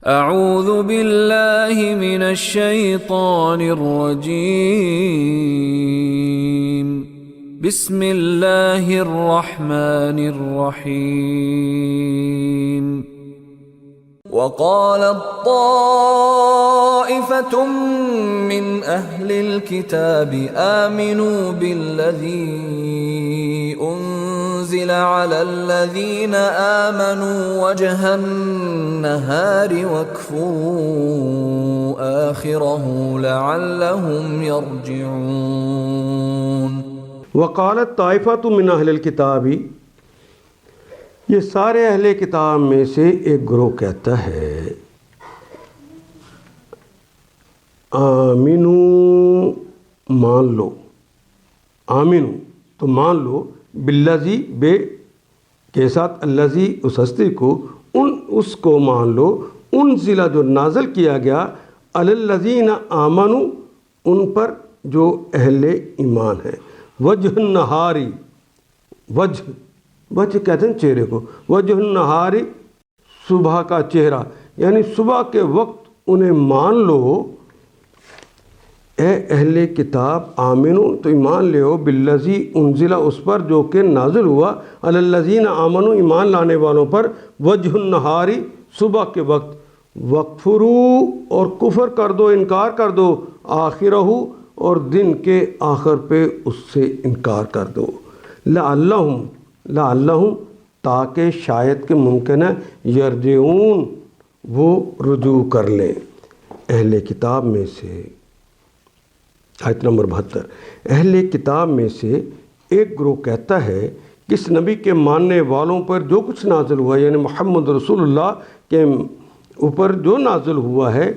اعوذ باللہ من الشیطان الرجیم بسم اللہ الرحمن الرحیم وقالت طائفة من أهل الكتاب آمنوا بالذي أنزل على الذين آمنوا وجه النهار واكفروا آخره لعلهم يرجعون. وقالت طائفة من أهل الكتاب، یہ سارے اہل کتاب میں سے ایک گروہ کہتا ہے آمینو مان لو، آمینو تو مان لو، باللذی بے کے ساتھ اللذی اس ہستی کو، اس کو مان لو، انزل جو نازل کیا گیا، علی الذین آمنوا ان پر جو اہل ایمان ہے، وجہ النہاری، وجہ کہتے ہیں چہرے کو، وجہ النہاری صبح کا چہرہ، یعنی صبح کے وقت انہیں مان لو اے اہل کتاب، آمنو تو ایمان لے ہو، بالذی انزلہ اس پر جو کہ نازل ہوا، علی الذین آمنو ایمان لانے والوں پر، وجہ النہاری صبح کے وقت، وکفرو اور کفر کر دو، انکار کر دو، آخرہ اور دن کے آخر پہ اس سے انکار کر دو، لعلہم تاکہ شاید کہ ممکن ہے یرجعون وہ رجوع کر لیں. اہل کتاب میں سے آیت نمبر 72، اہل کتاب میں سے ایک گروہ کہتا ہے کہ اس نبی کے ماننے والوں پر جو کچھ نازل ہوا، یعنی محمد رسول اللہ کے اوپر جو نازل ہوا ہے،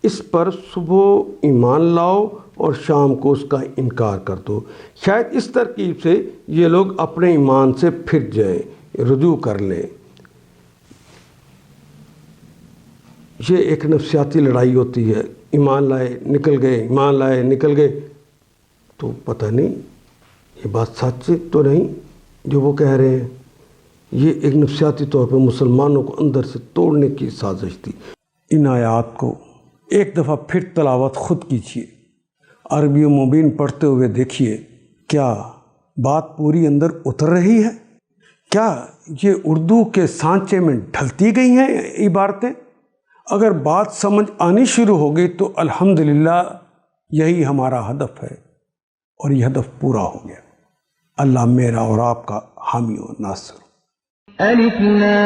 اس پر صبح ایمان لاؤ اور شام کو اس کا انکار کر دو. شاید اس ترکیب سے یہ لوگ اپنے ایمان سے پھر جائیں، رجوع کر لیں. یہ ایک نفسیاتی لڑائی ہوتی ہے، ایمان لائے نکل گئے، ایمان لائے نکل گئے، تو پتہ نہیں یہ بات سچ تو نہیں جو وہ کہہ رہے ہیں. یہ ایک نفسیاتی طور پہ مسلمانوں کو اندر سے توڑنے کی سازش تھی. ان آیات کو ایک دفعہ پھر تلاوت خود کیجیے، عربی و مبین پڑھتے ہوئے دیکھیے کیا بات پوری اندر اتر رہی ہے، کیا یہ اردو کے سانچے میں ڈھلتی گئی ہیں عبارتیں. اگر بات سمجھ آنی شروع ہو گئی تو الحمدللہ یہی ہمارا ہدف ہے، اور یہ ہدف پورا ہو گیا. اللہ میرا اور آپ کا حامی و ناصر. الف لام